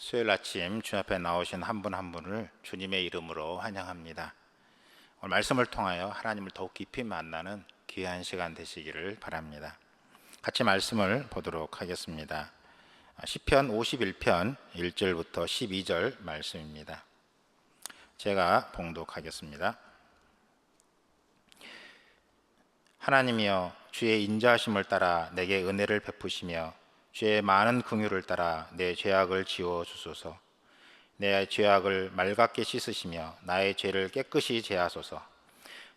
수요일 아침 주님 앞에 나오신 한 분 한 분을 주님의 이름으로 환영합니다. 오늘 말씀을 통하여 하나님을 더욱 깊이 만나는 귀한 시간 되시기를 바랍니다. 같이 말씀을 보도록 하겠습니다. 시편 51편 1절부터 12절 말씀입니다. 제가 봉독하겠습니다. 하나님이여, 주의 인자하심을 따라 내게 은혜를 베푸시며 주의 많은 긍휼을 따라 내 죄악을 지워 주소서. 내 죄악을 맑게 씻으시며 나의 죄를 깨끗이 제하소서.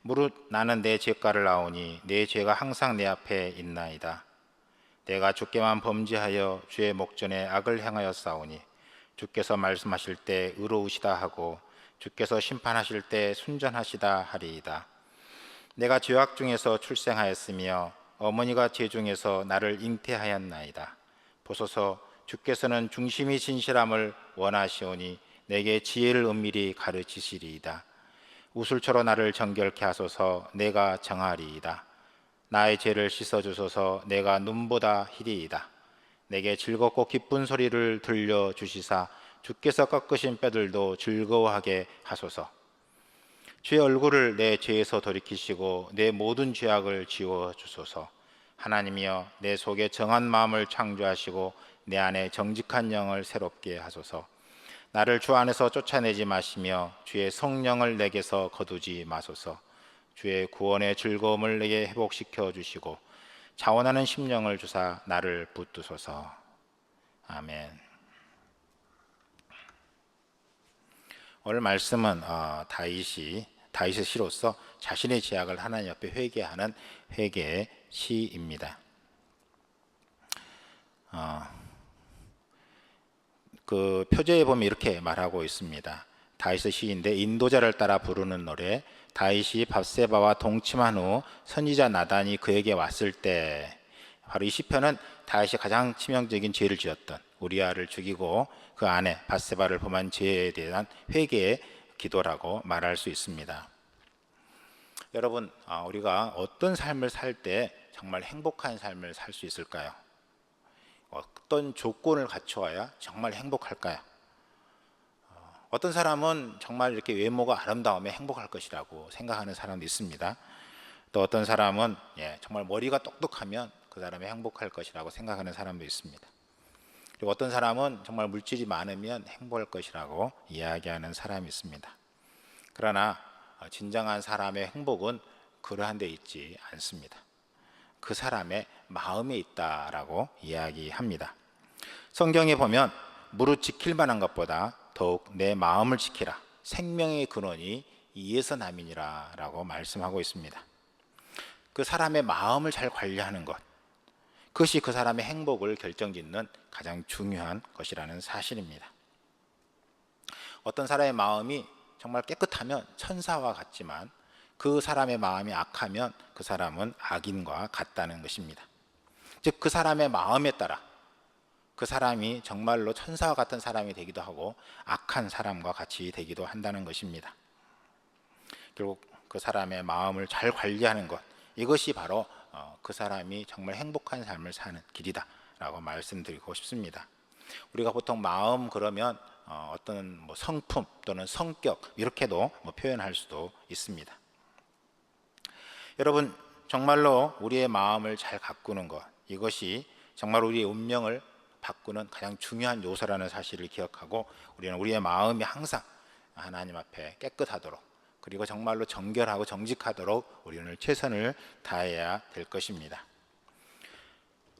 무릇 나는 내 죄가를 아오니 내 죄가 항상 내 앞에 있나이다. 내가 주께만 범죄하여 주의 목전에 악을 행하였사오니 주께서 말씀하실 때 의로우시다 하고 주께서 심판하실 때 순전하시다 하리이다. 내가 죄악 중에서 출생하였으며 어머니가 죄 중에서 나를 잉태하였나이다. 보소서, 주께서는 중심이 진실함을 원하시오니 내게 지혜를 은밀히 가르치시리이다. 우슬초로 나를 정결케 하소서. 내가 정하리이다. 나의 죄를 씻어주소서. 내가 눈보다 희리이다. 내게 즐겁고 기쁜 소리를 들려주시사 주께서 꺾으신 뼈들도 즐거워하게 하소서. 주의 얼굴을 내 죄에서 돌이키시고 내 모든 죄악을 지워주소서. 하나님이여, 내 속에 정한 마음을 창조하시고 내 안에 정직한 영을 새롭게 하소서. 나를 주 안에서 쫓아내지 마시며 주의 성령을 내게서 거두지 마소서. 주의 구원의 즐거움을 내게 회복시켜 주시고 자원하는 심령을 주사 나를 붙드소서. 아멘. 오늘 말씀은 다윗의 시로서 자신의 죄악을 하나님 앞에 회개하는 회개의 시입니다. 그 표제에 보면 이렇게 말하고 있습니다. 다윗의 시인데, 인도자를 따라 부르는 노래. 다윗이 밧세바와 동침한 후 선지자 나단이 그에게 왔을 때, 바로 이 시편은 다윗이 가장 치명적인 죄를 지었던 우리아를 죽이고 그 아내 밧세바를 범한 죄에 대한 회개의 기도라고 말할 수 있습니다. 여러분, 우리가 어떤 삶을 살 때 정말 행복한 삶을 살 수 있을까요? 어떤 조건을 갖추어야 정말 행복할까요? 어떤 사람은 정말 이렇게 외모가 아름다우면 행복할 것이라고 생각하는 사람도 있습니다. 또 어떤 사람은 정말 머리가 똑똑하면 그 사람이 행복할 것이라고 생각하는 사람도 있습니다. 그리고 어떤 사람은 정말 물질이 많으면 행복할 것이라고 이야기하는 사람이 있습니다. 그러나 진정한 사람의 행복은 그러한 데 있지 않습니다. 그 사람의 마음에 있다라고 이야기합니다. 성경에 보면 무릇 지킬 만한 것보다 더욱 내 마음을 지키라. 생명의 근원이 이에서 남이니라 라고 말씀하고 있습니다. 그 사람의 마음을 잘 관리하는 것, 그것이 그 사람의 행복을 결정짓는 가장 중요한 것이라는 사실입니다. 어떤 사람의 마음이 정말 깨끗하면 천사와 같지만 그 사람의 마음이 악하면 그 사람은 악인과 같다는 것입니다. 즉, 그 사람의 마음에 따라 그 사람이 정말로 천사와 같은 사람이 되기도 하고 악한 사람과 같이 되기도 한다는 것입니다. 결국 그 사람의 마음을 잘 관리하는 것, 이것이 바로 그 사람이 정말 행복한 삶을 사는 길이다 라고 말씀드리고 싶습니다. 우리가 보통 마음 그러면 어떤 성품 또는 성격 이렇게도 표현할 수도 있습니다. 여러분, 정말로 우리의 마음을 잘 가꾸는 것, 이것이 정말 우리의 운명을 바꾸는 가장 중요한 요소라는 사실을 기억하고 우리는 우리의 마음이 항상 하나님 앞에 깨끗하도록, 그리고 정말로 정결하고 정직하도록 우리는 최선을 다해야 될 것입니다.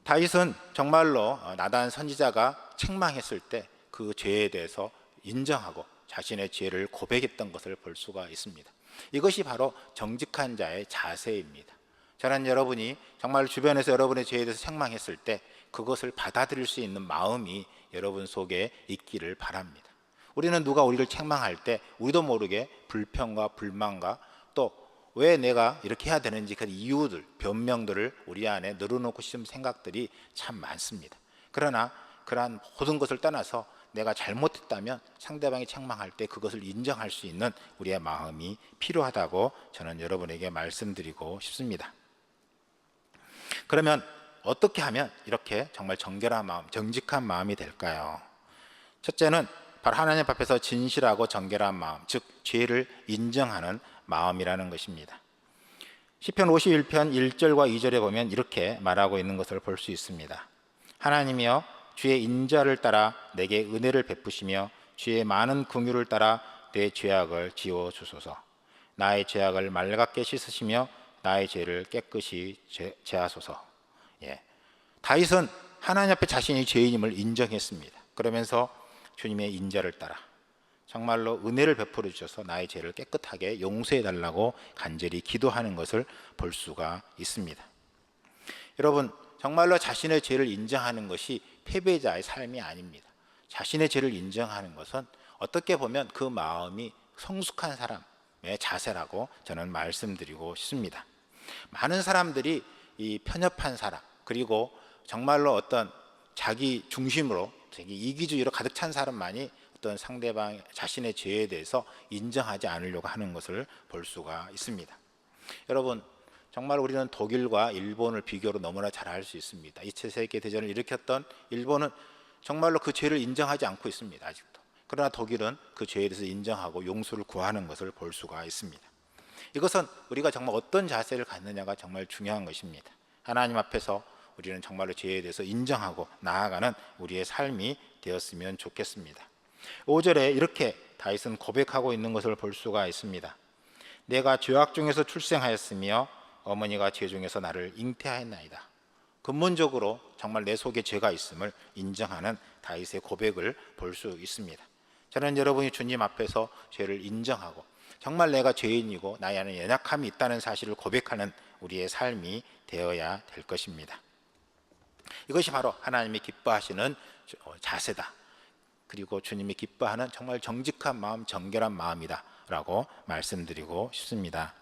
다윗은 정말로 나단 선지자가 책망했을 때 그 죄에 대해서 인정하고 자신의 죄를 고백했던 것을 볼 수가 있습니다. 이것이 바로 정직한 자의 자세입니다. 저는 여러분이 정말 주변에서 여러분의 죄에 대해서 책망했을 때 그것을 받아들일 수 있는 마음이 여러분 속에 있기를 바랍니다. 우리는 누가 우리를 책망할 때 우리도 모르게 불평과 불만과 또 왜 내가 이렇게 해야 되는지 그 이유들, 변명들을 우리 안에 늘어놓고 싶은 생각들이 참 많습니다. 그러나 그러한 모든 것을 떠나서 내가 잘못했다면 상대방이 책망할 때 그것을 인정할 수 있는 우리의 마음이 필요하다고 저는 여러분에게 말씀드리고 싶습니다. 그러면 어떻게 하면 이렇게 정말 정결한 마음, 정직한 마음이 될까요? 첫째는 바로 하나님 앞에서 진실하고 정결한 마음, 즉 죄를 인정하는 마음이라는 것입니다. 시편 51편 1절과 2절에 보면 이렇게 말하고 있는 것을 볼 수 있습니다. 하나님이여 주의 인자를 따라 내게 은혜를 베푸시며 주의 많은 긍휼을 따라 내 죄악을 지워 주소서. 나의 죄악을 맑게 씻으시며 나의 죄를 깨끗이 제하소서. 다윗은 하나님 앞에 자신이 죄인임을 인정했습니다. 그러면서 주님의 인자를 따라 정말로 은혜를 베풀어 주셔서 나의 죄를 깨끗하게 용서해 달라고 간절히 기도하는 것을 볼 수가 있습니다. 여러분, 정말로 자신의 죄를 인정하는 것이 패배자의 삶이 아닙니다. 자신의 죄를 인정하는 것은 어떻게 보면 그 마음이 성숙한 사람의 자세라고 저는 말씀드리고 싶습니다. 많은 사람들이 이 편협한 사람, 그리고 정말로 어떤 자기 중심으로 되게 이기주의로 가득 찬 사람만이 어떤 상대방 자신의 죄에 대해서 인정하지 않으려고 하는 것을 볼 수가 있습니다. 여러분, 정말 우리는 독일과 일본을 비교로 너무나 잘 알 수 있습니다. 2차 세계대전을 일으켰던 일본은 정말로 그 죄를 인정하지 않고 있습니다. 아직도. 그러나 독일은 그 죄에 대해서 인정하고 용서를 구하는 것을 볼 수가 있습니다. 이것은 우리가 정말 어떤 자세를 갖느냐가 정말 중요한 것입니다. 하나님 앞에서 우리는 정말로 죄에 대해서 인정하고 나아가는 우리의 삶이 되었으면 좋겠습니다. 5절에 이렇게 다윗은 고백하고 있는 것을 볼 수가 있습니다. 내가 죄악 중에서 출생하였으며 어머니가 죄 중에서 나를 잉태하였나이다. 근본적으로 정말 내 속에 죄가 있음을 인정하는 다윗의 고백을 볼 수 있습니다. 저는 여러분이 주님 앞에서 죄를 인정하고 정말 내가 죄인이고 나의 안에 연약함이 있다는 사실을 고백하는 우리의 삶이 되어야 될 것입니다. 이것이 바로 하나님이 기뻐하시는 자세다. 그리고 주님이 기뻐하는 정말 정직한 마음, 정결한 마음이다 라고 말씀드리고 싶습니다.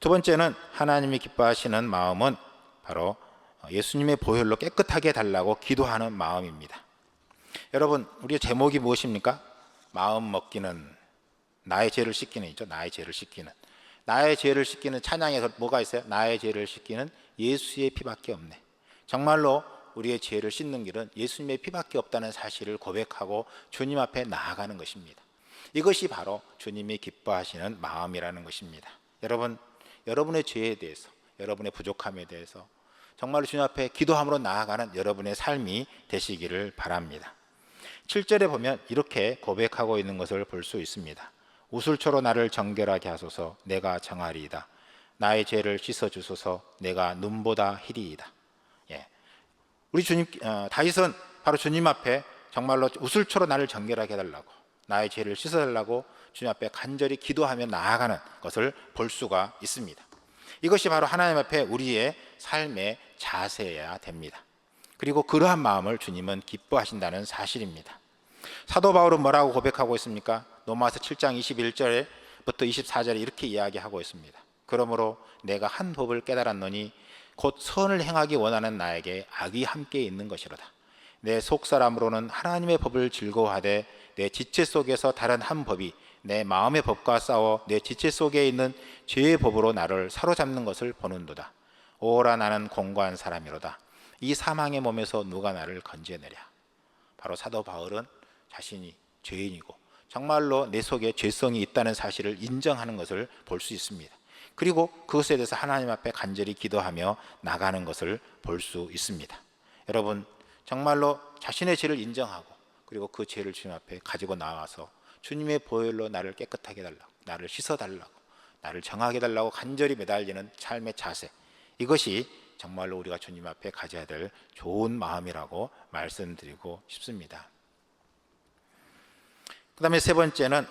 두 번째는 하나님이 기뻐하시는 마음은 바로 예수님의 보혈로 깨끗하게 달라고 기도하는 마음입니다. 여러분, 우리의 제목이 무엇입니까? 마음 먹기는 나의 죄를 씻기는 이죠. 나의 죄를 씻기는. 나의 죄를 씻기는 찬양에서 뭐가 있어요? 나의 죄를 씻기는 예수의 피밖에 없네. 정말로 우리의 죄를 씻는 길은 예수님의 피밖에 없다는 사실을 고백하고 주님 앞에 나아가는 것입니다. 이것이 바로 주님이 기뻐하시는 마음이라는 것입니다. 여러분, 여러분의 죄에 대해서, 여러분의 부족함에 대해서 정말로 주님 앞에 기도함으로 나아가는 여러분의 삶이 되시기를 바랍니다. 7절에 보면 이렇게 고백하고 있는 것을 볼 수 있습니다. 우슬초로 나를 정결하게 하소서. 내가 정하리이다. 나의 죄를 씻어주소서. 내가 눈보다 희리이다. 우리 주님, 다윗은 바로 주님 앞에 정말로 우슬초로 나를 정결하게 해달라고, 나의 죄를 씻어달라고 주님 앞에 간절히 기도하며 나아가는 것을 볼 수가 있습니다. 이것이 바로 하나님 앞에 우리의 삶의 자세여야 됩니다. 그리고 그러한 마음을 주님은 기뻐하신다는 사실입니다. 사도 바울은 뭐라고 고백하고 있습니까? 로마서 7장 21절부터 24절에 이렇게 이야기하고 있습니다. 그러므로 내가 한 법을 깨달았노니 곧 선을 행하기 원하는 나에게 악이 함께 있는 것이로다. 내 속사람으로는 하나님의 법을 즐거워하되 내 지체 속에서 다른 한 법이 내 마음의 법과 싸워 내 지체 속에 있는 죄의 법으로 나를 사로잡는 것을 보는도다. 오라 나는 공고한 사람이로다. 이 사망의 몸에서 누가 나를 건져내랴. 바로 사도 바울은 자신이 죄인이고 정말로 내 속에 죄성이 있다는 사실을 인정하는 것을 볼 수 있습니다. 그리고 그것에 대해서 하나님 앞에 간절히 기도하며 나가는 것을 볼 수 있습니다. 여러분, 정말로 자신의 죄를 인정하고 그리고 그 죄를 주님 앞에 가지고 나와서 주님의 보혈로 나를 깨끗하게 해달라고, 나를 씻어달라고, 나를 정하게 해달라고 간절히 매달리는 삶의 자세, 이것이 정말로 우리가 주님 앞에 가져야 될 좋은 마음이라고 말씀드리고 싶습니다. 그 다음에 세 번째는,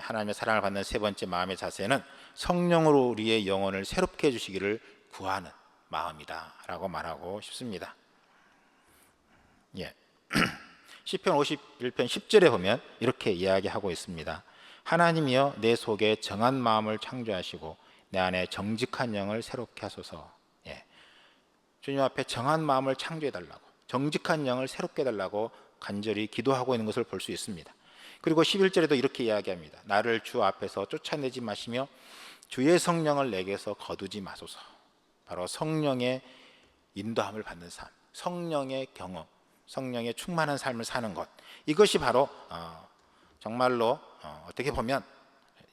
하나님의 사랑을 받는 세 번째 마음의 자세는 성령으로 우리의 영혼을 새롭게 해주시기를 구하는 마음이다 라고 말하고 싶습니다. 시편 51편 10절에 보면 이렇게 이야기하고 있습니다. 하나님이여 내 속에 정한 마음을 창조하시고 내 안에 정직한 영을 새롭게 하소서. 주님 앞에 정한 마음을 창조해달라고, 정직한 영을 새롭게 해달라고 간절히 기도하고 있는 것을 볼 수 있습니다. 그리고 11절에도 이렇게 이야기합니다. 나를 주 앞에서 쫓아내지 마시며 주의 성령을 내게서 거두지 마소서. 바로 성령의 인도함을 받는 삶, 성령의 경험, 성령의 충만한 삶을 사는 것, 이것이 바로 정말로 어떻게 보면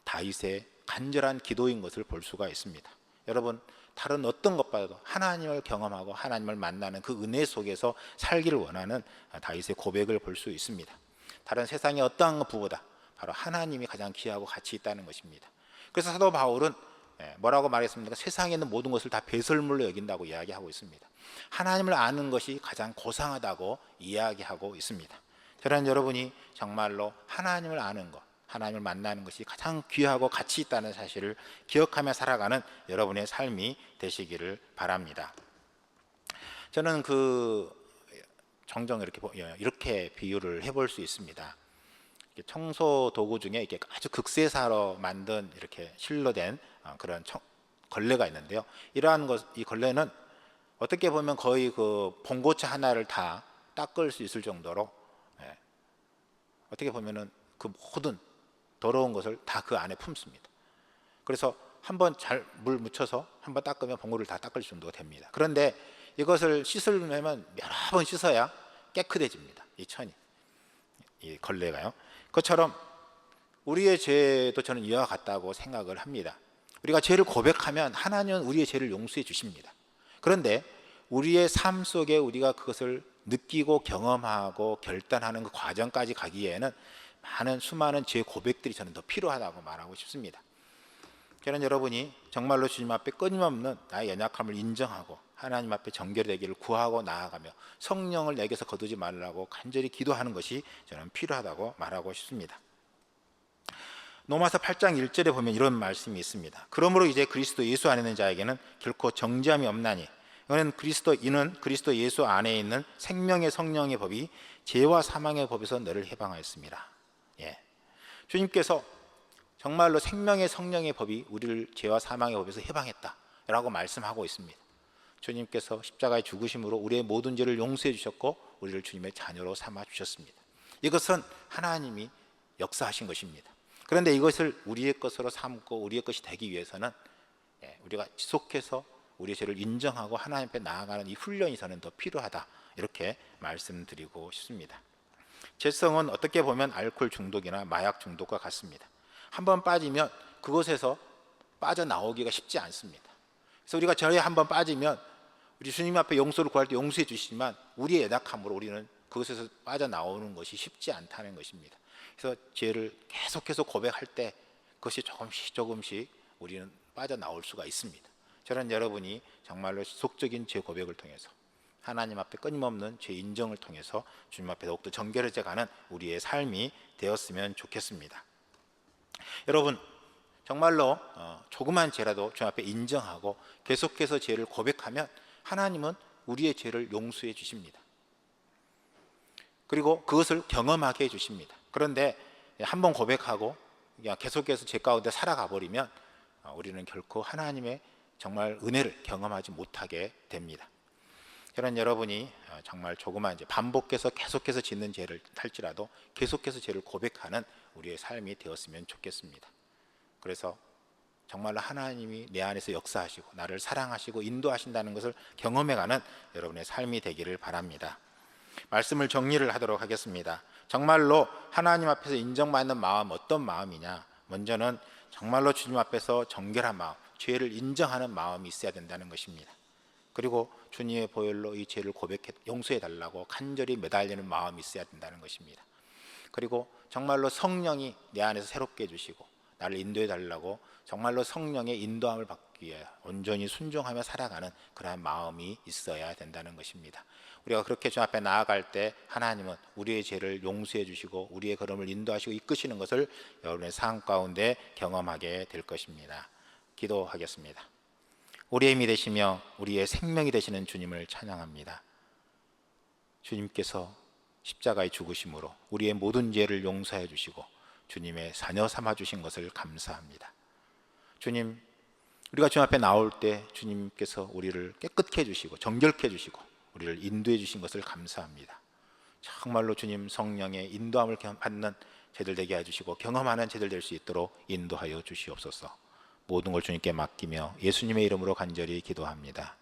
다윗의 간절한 기도인 것을 볼 수가 있습니다. 여러분, 다른 어떤 것보다도 하나님을 경험하고 하나님을 만나는 그 은혜 속에서 살기를 원하는 다윗의 고백을 볼 수 있습니다. 다른 세상의 어떠한 것보다 바로 하나님이 가장 귀하고 가치 있다는 것입니다. 그래서 사도 바울은 뭐라고 말했습니까? 세상에 있는 모든 것을 다 배설물로 여긴다고 이야기하고 있습니다. 하나님을 아는 것이 가장 고상하다고 이야기하고 있습니다. 저는 여러분이 정말로 하나님을 아는 것, 하나님을 만나는 것이 가장 귀하고 가치 있다는 사실을 기억하며 살아가는 여러분의 삶이 되시기를 바랍니다. 저는 종종 이렇게 비유를 해볼 수 있습니다. 청소 도구 중에 이렇게 아주 극세사로 만든 이렇게 실로 된 그런 걸레가 있는데요. 이 걸레는 어떻게 보면 거의 그 봉고차 하나를 다 닦을 수 있을 정도로 어떻게 보면은 그 모든 더러운 것을 다 그 안에 품습니다. 그래서 한번 잘 물 묻혀서 한번 닦으면 봉고를 다 닦을 정도가 됩니다. 그런데 이것을 씻으려면 여러 번 씻어야 깨끗해집니다. 이 천이, 이 걸레가요. 그것처럼 우리의 죄도 저는 이와 같다고 생각을 합니다. 우리가 죄를 고백하면 하나님은 우리의 죄를 용서해 주십니다. 그런데 우리의 삶 속에 우리가 그것을 느끼고 경험하고 결단하는 그 과정까지 가기에는 수많은 죄 고백들이 저는 더 필요하다고 말하고 싶습니다. 저는 여러분이 정말로 주님 앞에 끊임없는 나의 연약함을 인정하고 하나님 앞에 정결되기를 구하고 나아가며 성령을 내게서 거두지 말라고 간절히 기도하는 것이 저는 필요하다고 말하고 싶습니다. 로마서 8장 1절에 보면 이런 말씀이 있습니다. 그러므로 이제 그리스도 예수 안에 있는 자에게는 결코 정죄함이 없나니 이는 그리스도 예수 안에 있는 생명의 성령의 법이 죄와 사망의 법에서 너를 해방하였습니다. 주님께서 정말로 생명의 성령의 법이 우리를 죄와 사망의 법에서 해방했다라고 말씀하고 있습니다. 주님께서 십자가의 죽으심으로 우리의 모든 죄를 용서해 주셨고 우리를 주님의 자녀로 삼아 주셨습니다. 이것은 하나님이 역사하신 것입니다. 그런데 이것을 우리의 것으로 삼고 우리의 것이 되기 위해서는 우리가 지속해서 우리의 죄를 인정하고 하나님 앞에 나아가는 이 훈련이 저는 더 필요하다, 이렇게 말씀드리고 싶습니다. 죄성은 어떻게 보면 알코올 중독이나 마약 중독과 같습니다. 한번 빠지면 그곳에서 빠져나오기가 쉽지 않습니다. 그래서 우리가 죄에 한번 빠지면 우리 주님 앞에 용서를 구할 때 용서해 주시지만 우리의 연약함으로 우리는 그것에서 빠져나오는 것이 쉽지 않다는 것입니다. 그래서 죄를 계속해서 고백할 때 그것이 조금씩 우리는 빠져나올 수가 있습니다. 저는 여러분이 정말로 지속적인 죄 고백을 통해서 하나님 앞에 끊임없는 죄 인정을 통해서 주님 앞에 더욱더 정결해져 가는 우리의 삶이 되었으면 좋겠습니다. 여러분, 정말로 조그만 죄라도 주님 앞에 인정하고 계속해서 죄를 고백하면 하나님은 우리의 죄를 용서해 주십니다. 그리고 그것을 경험하게 해주십니다. 그런데 한번 고백하고 그냥 계속해서 죄 가운데 살아가 버리면 우리는 결코 하나님의 정말 은혜를 경험하지 못하게 됩니다. 저는 여러분이 정말 조그만 이제 반복해서 계속해서 짓는 죄를 할지라도 계속해서 죄를 고백하는 우리의 삶이 되었으면 좋겠습니다. 그래서 정말로 하나님이 내 안에서 역사하시고 나를 사랑하시고 인도하신다는 것을 경험해가는 여러분의 삶이 되기를 바랍니다. 말씀을 정리를 하도록 하겠습니다. 정말로 하나님 앞에서 인정받는 마음, 어떤 마음이냐? 먼저는 정말로 주님 앞에서 정결한 마음, 죄를 인정하는 마음이 있어야 된다는 것입니다. 그리고 주님의 보혈로 이 죄를 용서해 달라고 간절히 매달리는 마음이 있어야 된다는 것입니다. 그리고 정말로 성령이 내 안에서 새롭게 해주시고 나를 인도해 달라고 정말로 성령의 인도함을 받기 위해 온전히 순종하며 살아가는 그러한 마음이 있어야 된다는 것입니다. 우리가 그렇게 주 앞에 나아갈 때 하나님은 우리의 죄를 용서해 주시고 우리의 걸음을 인도하시고 이끄시는 것을 여러분의 삶 가운데 경험하게 될 것입니다. 기도하겠습니다. 우리의 힘이 되시며 우리의 생명이 되시는 주님을 찬양합니다. 주님께서 십자가의 죽으심으로 우리의 모든 죄를 용서해 주시고 주님의 자녀 삼아 주신 것을 감사합니다. 주님, 우리가 주님 앞에 나올 때 주님께서 우리를 깨끗게 해주시고 정결케 해주시고 우리를 인도해 주신 것을 감사합니다. 정말로 주님 성령의 인도함을 받는 제들 되게 해주시고 경험하는 제들 될 수 있도록 인도하여 주시옵소서. 모든 걸 주님께 맡기며 예수님의 이름으로 간절히 기도합니다.